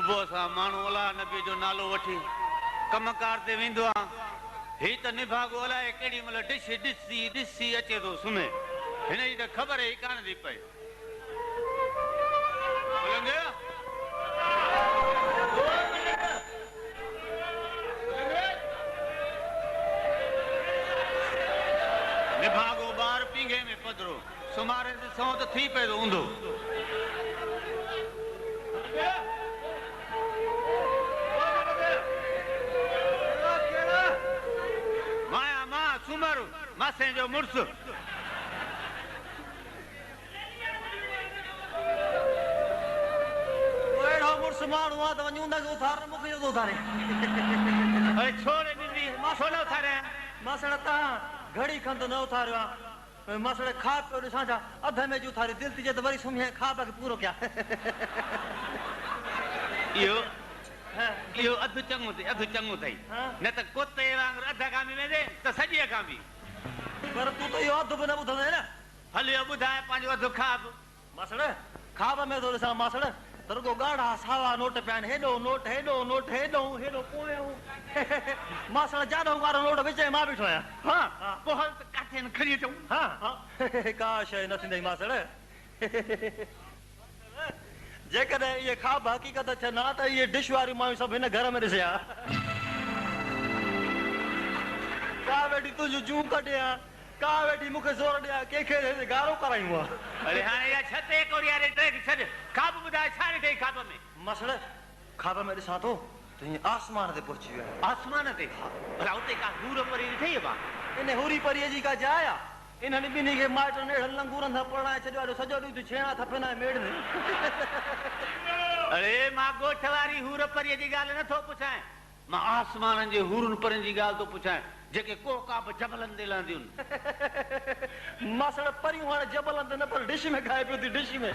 सुबुह सां माण्हू अलाह नबी जो नालो वठी कमकार ते वेंदो आहे। ही त निभागो अलाए केॾी महिल ॾिसी अचे थो सुम्हे। हिन जी त ख़बर ई कान थी पए। निभागो ॿार पींघे में पधरो सुमारे ॾिसो त थी पए थो ऊंधो। माया मां सुमर मासे जो मुड़स मुड़स माण्हू आहे त वञूं था उथार मूंखे जो थो उथारे। छोड़े ॾिनी छो न उथारे मासड़ तव्हां घड़ी खंड न उथारियो आहे। मासड़ खा पियो ॾिसां छा अध में जी उथारी दिलि थी चए त वरी सुम्ही खा पिया पूरो कया। इहो अधु चङो अथई न त कुते वांगुरु अध कामी वेंदे त सॼी अकामी। पर तूं त इहो अधु बि न ॿुधंदे न। हल इहो ॿुधाए पंहिंजो अधु खाब। मासड़ खाब में थो ॾिसां मासड़ त रुॻो ॻाढ़ा सावा नोट पिया आहिनि। हेॾो नोट हेॾो पोयां मासड़ जाॾो वारो नोट विच में मां बीठो आहियां। हा पोइ हल त काथे खणी अचूं। हा का शइ न थींदई मासड़। जेकॾहिं इहे खाब हक़ीक़त थियनि हा त इहे डिश वारियूं मायूं सभु हिन घर में ॾिसे हा। का वेठी तुंहिंजूं जूं कढियां का वेठी मूंखे ज़ोर ॾियां कंहिंखे गारो करायूं आहे। अरे हाणे इहा छते कोरियारे ट्रेक छॾ। खाब ॿुधाए छा ॾिठई खाब में? मासड़ खाब में ॾिसां थो त हीअं आसमान ते पहुची वियो आहे। आसमान ते? भला उते का हूर परी ॾिठई बा? इन हूरी परीअ जी का जाइ आहे? इन्हनि ॿिन्ही खे माइटनि अहिड़नि लंगूरनि सां पढ़ाए छॾियो सॼो ॾींहुं तूं छेणा थपंदा मेड़ में। अरे मां ॻोठ वारी हूर परीअ जी ॻाल्हि नथो पुछां। मां आसमाननि जे हूरनि परियुनि जी ॻाल्हि थो पुछां जेके कोका बि जबलनि ते लहंदियूं आहिनि। मासड़ परियूं हाणे जबलनि ते न पर डिश में खाए पियो थी डिश में।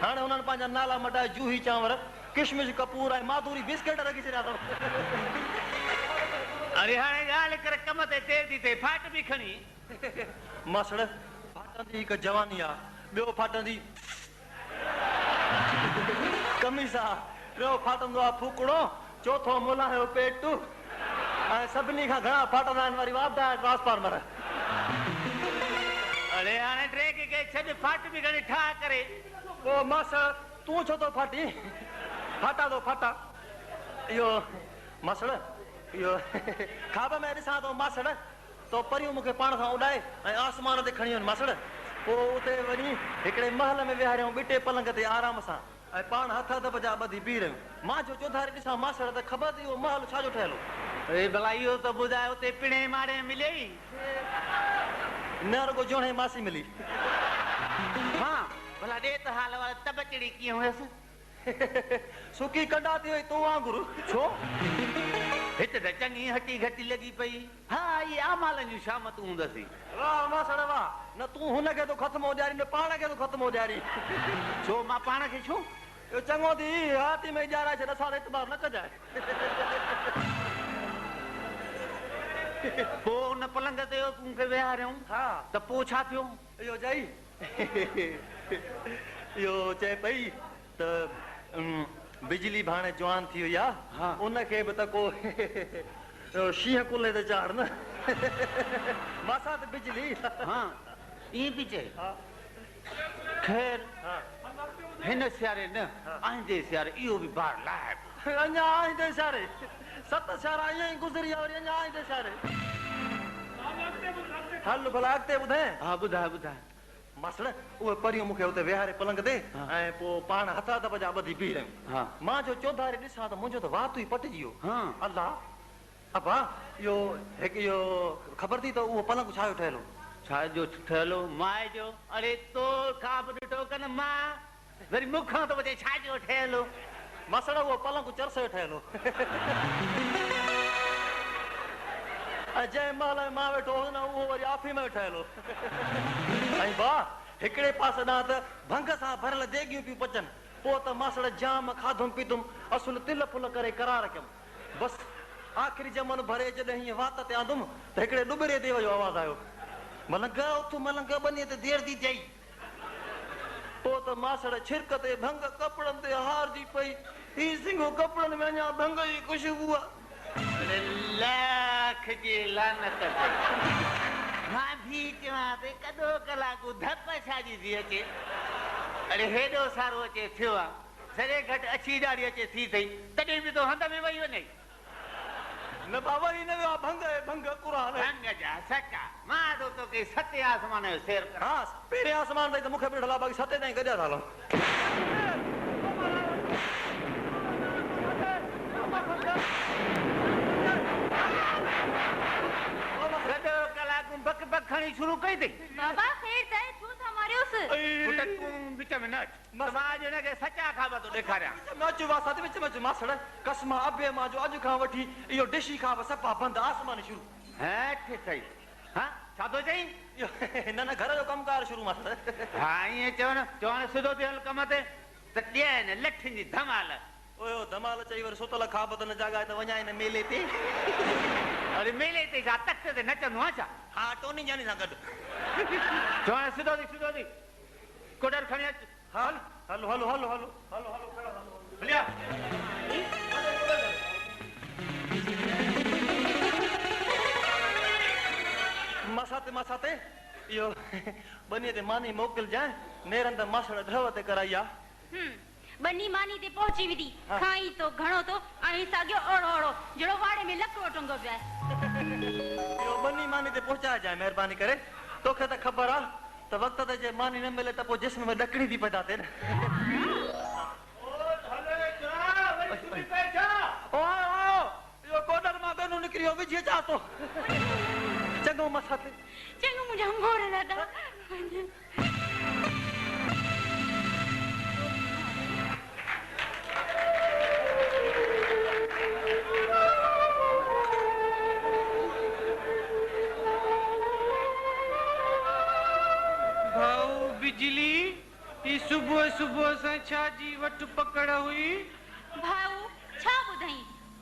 हाणे हुननि पंहिंजा नाला मटाए जूही चांवर किशमिश कपूर ऐं माधुरी बिस्किट रखी छॾिया अथव। अरे हाणे ॻाल्हि करे कम ते देर थी थिए फाट बि खणी। मासड़ फाटंदी हिकु जवानी आहे ॿियो फाटंदी कमीस आहे टियों फाटंदो आहे फूकड़ो चौथो मुलायो पेट ऐं सभिनी खां घणा फाटंदा आहिनि वरी वापदा ट्रांसफार्मर। अरे हाणे ट्रेक खे छॾ फाट बि घणी ठाह करे। पोइ मासड़ तूं छो थो फाटी फाटा थो फाटा। इहो मासड़ इहो खाब में ॾिसां थो मासड़ तो परियूं मूंखे पाण सां उॾाए ऐं आसमान ते खणी वञ मासड़। पोइ उते वञी हिकिड़े महल में विहारियऊं ॿिटे पलंग ते आराम सां ऐं पाण हथ जा ॿधी बीह रहियूं। मां जो चौधारी ॾिसां मासड़ त ख़बर थी उहो महल छाजो ठहियलु। अरे भला इहो त ॿुधाए उते पिणे माड़े मिले न रुॻो जोणे मासी मिली। हा भला ॾे त हाल वारा तबचड़ी कीअं हुयसि? सुकी कंडा थी वई तूं वांगुरु। छो हिते त चङी हटी घटी लॻी पई। हा इहे आमालनि जूं शामतूं हूंदसि। वाह मासड़ वाह न तूं हुनखे तो ख़त्म हो ॾियारी न पाण खे तो ख़त्म हो ॾियारी। छो मां पाण खे छो? इहो चङो थी हाथी में ॼाराए छॾ असां एतबार न कजाए। पोइ हुन पलंग ते मूंखे विहारियऊं हा त पोइ छा थियो? इहो चई इहो चए पई त बिजली भाणे जवान थी वई आहे उनखे बि त को शींहं कुल्हे ते चाढ़ न। मासां त बिजली हा ईअं थी चए। ख़ैर हिन सियारे न आईंदे सियारे इहो बि बार लाहे अञा आईंदे सियारे 7 सियारा ईअं ई गुज़री विया वरी अञा आईंदे सियारे। हल भला अॻिते ॿुधाए। हा ॿुधाए। मासड़ उहे परियूं मूंखे उते विहारे पलंग ते ऐं पोइ पाण हथ जा ॿधी बीह रहियूं। मां जो चौधारी ॾिसां त मुंहिंजो त वात ई पटिजी वियो। अल्लाह अबा इहो हिकु इहो ख़बर थी त उहो पलंग छा जो ठहियलु? छाजो ठहियलु? माए जो। अरे तो खां बि ॾिठो कन मां वरी मूंखां थो पुछे छाजो ठहियलु? मासड़ उहो पलंग चरस जो ठहियलु। ऐं जंहिं महिल मां वेठो हुउसि न उहो वरी आफी में ठहियलु। ऐं भाउ हिकिड़े पासे ॾांहुं त भंग सां भरियल देगियूं पियूं पचनि। पोइ त मासड़ जाम खाधुमि पीतुमि असुल तिल फुल करे करार रखियमि। बसि आख़िरी जमन भरे जॾहिं हीअं वात ते आंदुमि त हिकिड़े ॾुबरे देव जो आवाज़ु आयो। मलंग उथ मलंग बनीअ ते देर थी चई। पोइ त मासड़ छिरक ते भंग कपिड़नि ते हारजी पई ही सिंगो कपिड़नि में अञा भंग जी ख़ुशबू आहे अरे लाख जी लानत मां भी चवां ते कदो कलाकू धप छाजी थी अचे अरे हेॾो सारो अचे थियो आहे सरे घटि अछी ॾाढी अचे थी अथई तॾहिं बि तो हंध में वेही वञे न बाबा ही न वियो आहे भंग भंग क़ुरान भंग जा सचा मां तो तोखे सते आसमान जो सैर कर हा पहिरें आसमान ताईं त मूंखे बि ढला बाक़ी सते ताईं गॾिया था हलूं कदो कलाकू बक बक खणी शुरू कई अथई बाबा खैर ताई तू था मारियोस पुट तूं विच में न अच मां अॼु हुनखे सचा खाबा थो ॾेखारियां विच में मासड़ कसमा अबे मां जो अॼु खां वठी इहो डिशी खां सफ़ा बंदि आसमान शुरू हेठि अथई हा छा थो चई न न घर जो कमकार शुरू मासड़ हा ईअं चवण सिधो थियल कम ते त ॾियनि लठनि जी धमाल ओयो धमाल चई वरी सुतल खाबत न जाॻाए त वञाए न मेले ते अरे मेले ते छा तख़्त ते नचंदो आहे छा हा टोनी जानी सां गॾु चवण सिधो थी कुडर खणी अच हल हलो हलो हलो हलो हलो हलो हलिया मसाते इहो बनीअ ते मानी मोकिलिजांइ नेरनि त मासड़ ड्रव ते कराई आहे बनी मानी ते पहुची विधी खाई तो घणो तो ऐं साॻियो ओड़ो ओड़ो जहिड़ो वाड़े में लकिड़ो टंगो पियो आहे इहो बनी मानी ते पहुचाइजांइ महिरबानी करे तोखे त ख़बर आहे त वक़्त ते जे मानी न मिले त पोइ जिस्म में ॾकणी थी पैदा थिए न इहो कोडर मां ॿेनू निकिरी वियो विझी अचां थो चङो मसाते चङो मुंहिंजा मोर ॾाढा बिजली ही सुबह सुबह सां छा जी वट पकड़ हुई भाऊ छा ॿुधाई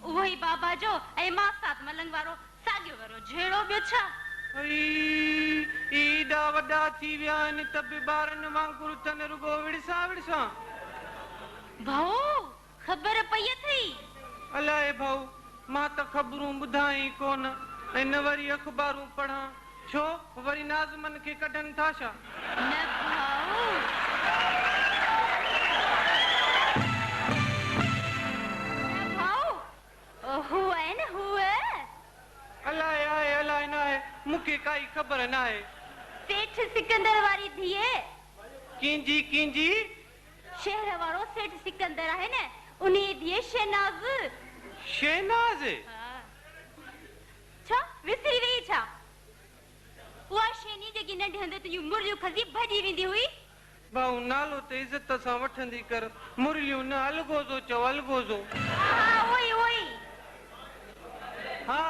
उहो ई बाबा जो ऐं मां साथ मलंग वारो साॻियो वारो जहिड़ो ॿियो छा एॾा वॾा थी विया आहिनि त बि ॿारनि वांगुरु अथनि रुगो विड़सां भाऊ ख़बर पई अथई अलाए भाऊ मां त ख़बरूं ॿुधाई कोन ऐं न वरी अख़बारूं पढ़ां छो वरी नाज़मन खे कढनि था छा न भाऊ हू आहे न हू अलाए आहे अलाए न आहे मूंखे काई ख़बर न आहे सेठ सिकंदर वारी धीअ कींजी शहर वारो सेठ सिकंदर आहे न उन धीअ शहनाज छा विसरी वई छा उहा शैनी जेकी नंढे हूंदे तुंहिंजूं मुरलियूं खसी भॼी वेंदी हुई भाऊ नालो त इज़त सां वठंदी कर मुरलियूं न अलगोज़ो चओ अलगोज़ो हा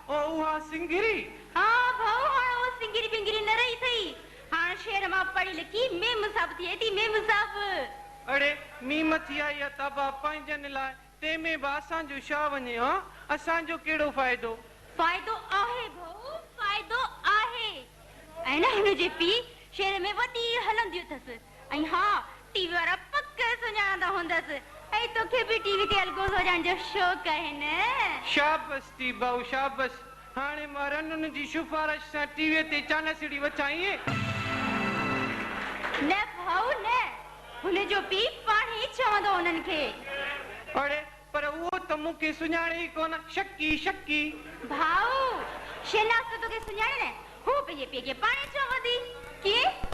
ओ उहा सिंगरी हा भाऊ हाणे उहा सिंगरी बिंगरी न रही थई हाणे शहर मां पढ़ी लिखी मेम साहब थिए थी मेम साहब अड़े मीम थी आई आहे तबा पंहिंजनि लाइ तंहिंमें बि असांजो छा वञे हा असांजो कहिड़ो फ़ाइदो आहे भाऊ फ़ाइदो आहे ऐं न हिनजे पीउ शहर में वॾी हलंदियूं अथसि ऐं हा टीवी वारा पक सुञाणंदा हूंदसि ऐं तोखे बि टीवी ते अलगोज़ो ॼाण जो शौक़ आहे न शाबस थी भाऊ शाबस हाणे मां रनुनि जी सिफारिश सां टीवीअ ते चानसड़ी वछाईं न भाऊ न हुनजो पीउ पाण ई चवंदो उन्हनि खे अड़े पर उहो त मूंखे सुञाणे ई कोन शक्की भाऊ शहनाज त तोखे सुञाणे न हू पंहिंजे पीउ खे पाण ई चवंदी कीअं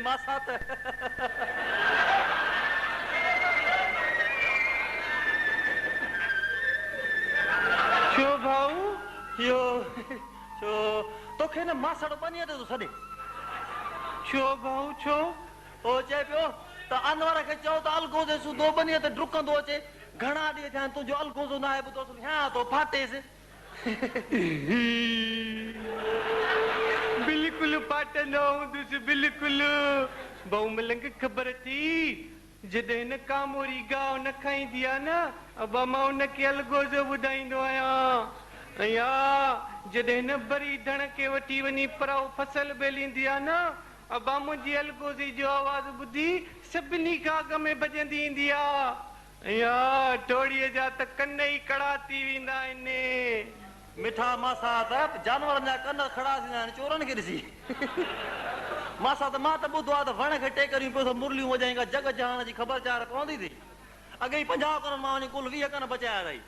मसात छो भाऊ इहो छो तोखे न मासड़ बनीअ ते थो छॾे छो भाऊ छो ओ चए पियो त अनवर खे चओ त अलगोज़े सूदो बनीअ ते डुकंदो अचे घणा ॾींहं थिया आहिनि तुंहिंजो अलगोज़ो न आहे ॿुधो ह्या तो फाटेसि बिल्कुलु पाटंदो हूंदुसि बिल्कुलु भाऊ मलंग ख़बर थी जॾहिं हिन कामोरी गांव न खाईंदी आहे न अबा मां उनखे अलगोज़ो ॿुधाईंदो आहियां। ऐं हा जॾहिं हिन बरी धण खे वठी वञी पराओ फसल बेलींदी आहे न अबा मुंहिंजी अलगोज़ी जो आवाज़ ॿुधी सभिनी खां अॻ में भॼंदी ईंदी आहे। ऐं हा टोड़ीअ जा त कन ई कड़ा थी वेंदा आहिनि। मिठा मासा त जानवरनि जा कन खड़ा थींदा आहिनि चोरनि खे ॾिसी। मासा त मां त ॿुधो आहे त वण खे टेकरियूं पियो मुरलियूं वॼाई खां जग जहान जी ख़बर चार पवंदी थी। अॻे ई 50 कननि मां वञी कुल 20 कन बचाया अथई।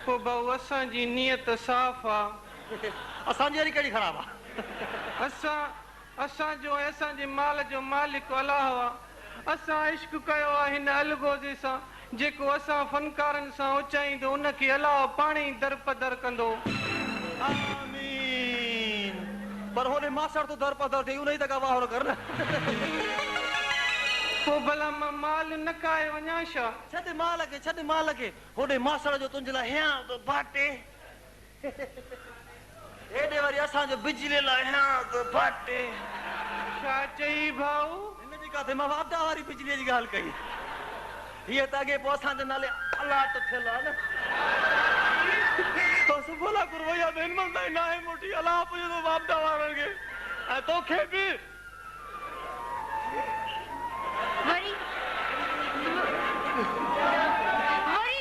पोइ भाऊ असांजी नियत साफ़ आहे। असांजी वरी कहिड़ी ख़राबु आहे? असांजो ऐं असांजे माल जो मालिक अलाह आहे। असां इश्क कयो आहे हिन अलगोज़े सां जेको असां फनकारनि सां उचाईंदो उनखे अलाह पाणी दरपदर कंदो। आमीन। पर होॾे मासड़ तो दरपदर थिए उन ई त वाहरो कर न। पोइ भला मां माल न काए वञा छा? छॾ माल खे होॾे मासड़ जो तुंहिंजे लाइ हियां तो बाटे। हेॾे वरी असांजो बिजली लाइ हियां तो बाटे। छा चई भाऊ? हिनजी काथे मां वापदा वारी बिजलीअ जी ॻाल्हि कई। हीअ त अॻे पोइ असांजे नाले अलाट थियल आहे न। तो सुबुला गुरवैया बेन मन ताईं नाहे मोटी अलाह पुॼंदो वापदा वारनि खे ऐं तोखे बि वरी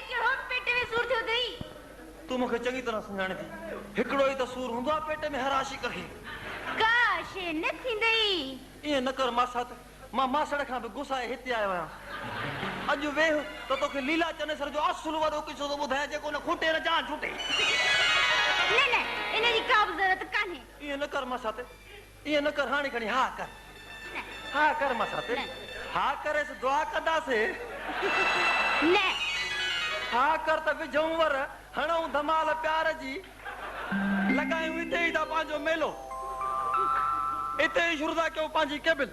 कहिड़ो पेट में सूर थियो अथई? तूं मूंखे चङी तरह सुञाणे थी। हिकिड़ो ई त सूर हूंदो आहे पेट में हर आशिक़ खे। का शइ न थींदई। ईअं न कर मासा त मां मासड़ खां बि गुस्साए हिते आयो आहियां। अॼु वेह त तोखे लीला चनेसर जो असुलु वॾो किसो थो ॿुधायां जेको न खूटे न जान छूटे। न इन जी का बि ज़रूरत कान्हे। ईअं न कर मासा ते ईअं न कर। हाणे खणी हा कर हा कर मासा ते हा करेसि दुआ कंदासीं। न हा कर त विझूं वर हणूं धमाल प्यार जी लॻायूं हिते ई था पंहिंजो मेलो। हिते ई शुरू था कयूं पंहिंजी केबिन।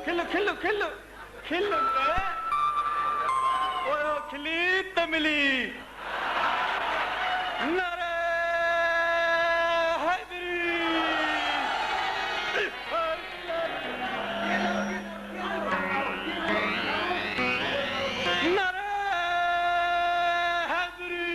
खिल खिल खिल खिल ओयो खिली त मिली। नारे हैदरी। नारे हैदरी।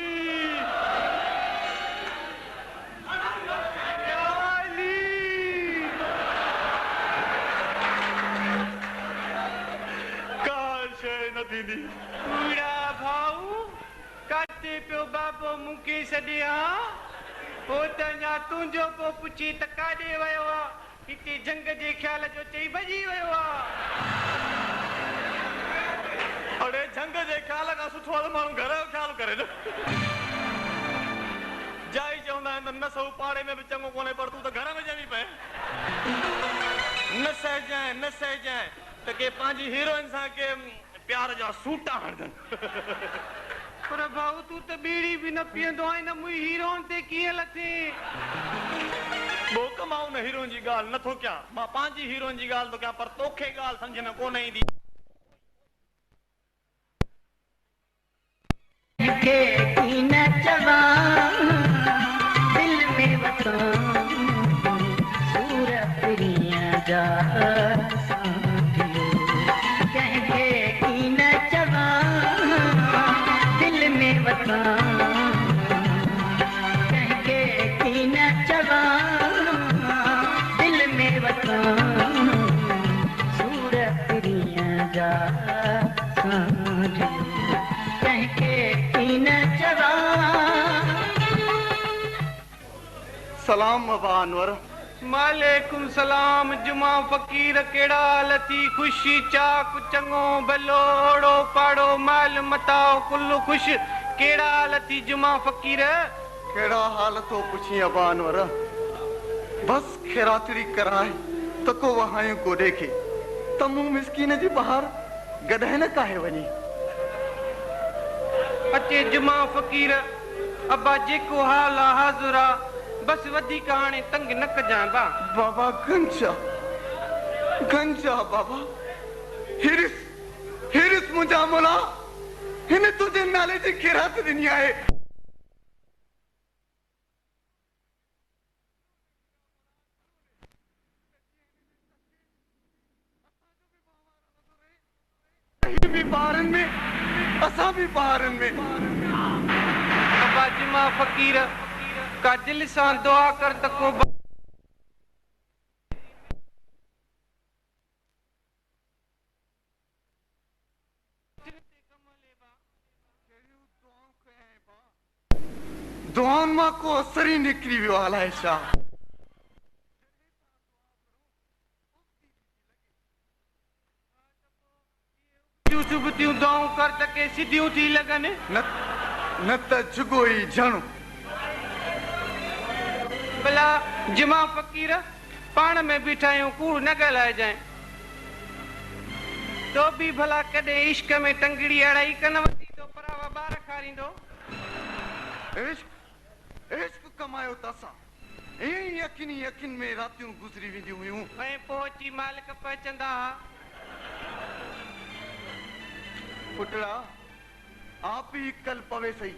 भाऊ काथे पियो बाबो मूंखे छॾिया हो त अञा तुंहिंजो को पुछी त काॾे वियो आहे? हिते जंग जे ख़्याल जो चई भॼी वियो आहे। अड़े जंग जे ख़्याल खां सुठो आहे माण्हू घर जो ख़्यालु करे न। जाई चवंदा आहिनि त न सऊ पाड़े में बि चङो कोन्हे पर तूं त घर में ॼमी पए। न सहजांइ त के पंहिंजी हीरोइन सां के प्यार जा सूटा हणजनि। पर भाऊ तूं त बीड़ी बि न पीअंदो आहीं न मुंहिंजी हीरोइन ते कीअं लथे? बोक मां उन हीरोइन जी ॻाल्हि नथो कयां। मां पंहिंजी हीरोइन जी ॻाल्हि थो कयां पर तोखे ॻाल्हि सम्झ में कोन ईंदी। सलाम बाबा अनवर। वालेकुम सलाम जुमा फ़कीर कहिड़ा हाल थी? ख़ुशी चाक चङो भलो ओड़ो पाड़ो माल मताओ कुल्लू ख़ुश। कहिड़ा हाल थी जुमा फ़कीर? कहिड़ा हाल तो पुछी अबा अनवर? बस खैरातरी कराए त को वहायूं को देखे त मूं मिसकीन जी बहार गॾहिं न काहे वञी। अचे जुमा फ़कीर अबा जेको हाल आहे हाज़ुर आहे बस वधीक हाणे तंग न कजांइ बा। बाबा गंजा बाबा हिरिस मुंहिंजा मुला हिन तुंहिंजे नाले जी खैरात ॾिनी आहे। भी पहाड़न में असा भी पहाड़न में। अबा जुमा फकीर का दिल सां दुआ कर त को दुआन मां को असर ही निकरी वियो अलाए छा। सुबतियूं दुआऊं कर त के सिधियूं थी लगन। न त जुगो ही झणो। भला जुमा फकीर पाण में बीठा आहियूं कूड़ न ॻाल्हाए जाए। तो भी भला कॾहिं इश्क में टंगड़ी अड़ाई कन वठी तो परावा ॿार खारींदो। इश्क कमायो तसा यकीन में रातियूं गुज़री वेंदियूं हुयूं। ऐं पोइ मालिक पहचंदा। पुटड़ा आप ही कल पवे सही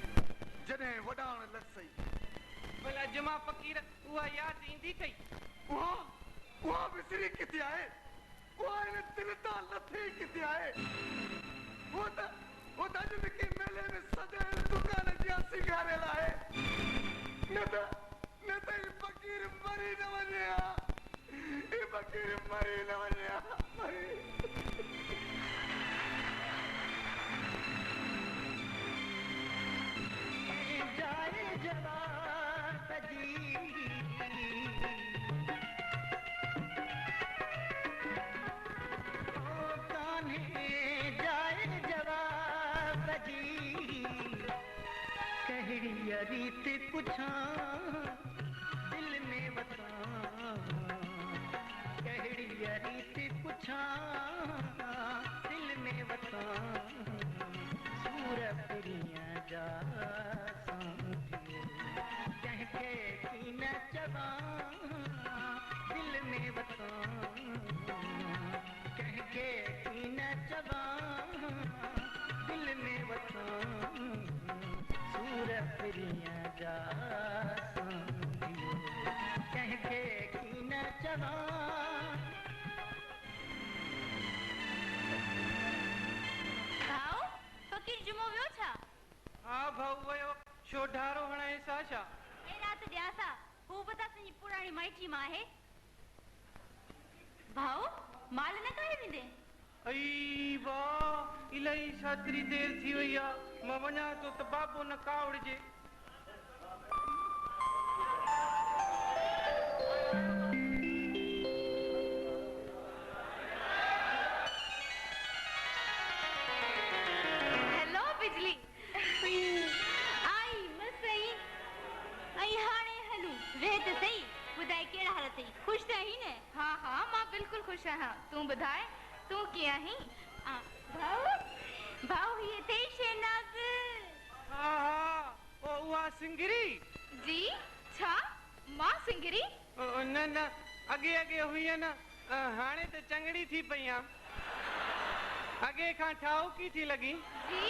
जॾहिं वॾाण लॻ सही। भला जुमा फकीर उहा याद ईंदी थई। उहा विसरी किथे आहे? उहा इन दिल तां लथे किथे आहे? वो त अॼु के मेले में सजायल दुकान जा सिंगारियल आहे। न त ही फकीर मरी न वञे हा। ही फकीर मरी न वञे हा। रीत पुछा दिल में बता कहड़ी रीत पुछा दिल में बता सूर पुरिया जा कह के की न चबा दिल में बता कह के की न चबा दिल में बता सूर पुरिया जा कह के की न चबा। भाऊ फकीर जुमो वियो छा? हा भाऊ वयो छो ढारो हणाए सा छा? ए रात ॾियासा हू बता तुंहिंजी पुराणी माइटी मां आहे। भाऊ माल न करे वेंदे? अई वाह इलाही सातरी देर थी वई आ। मां वञा तो त बाबो न कावड़जे। हेलो बिजली आई मसई आई हाणे हलू वे त सही बुधाई केड़ा हाल थई? खुश त ही ने? हां हां मां बिल्कुल खुश आहां। तू बुधाए तू किया ही? भाऊ भाऊ ये थे शेनाज। हा हा ओ उहा सिंगरी जी छा मां सिंगरी? न न अगे हुई न हाणे त चंगड़ी थी पई आ। अगे खां ठाऊ की थी लगी? जी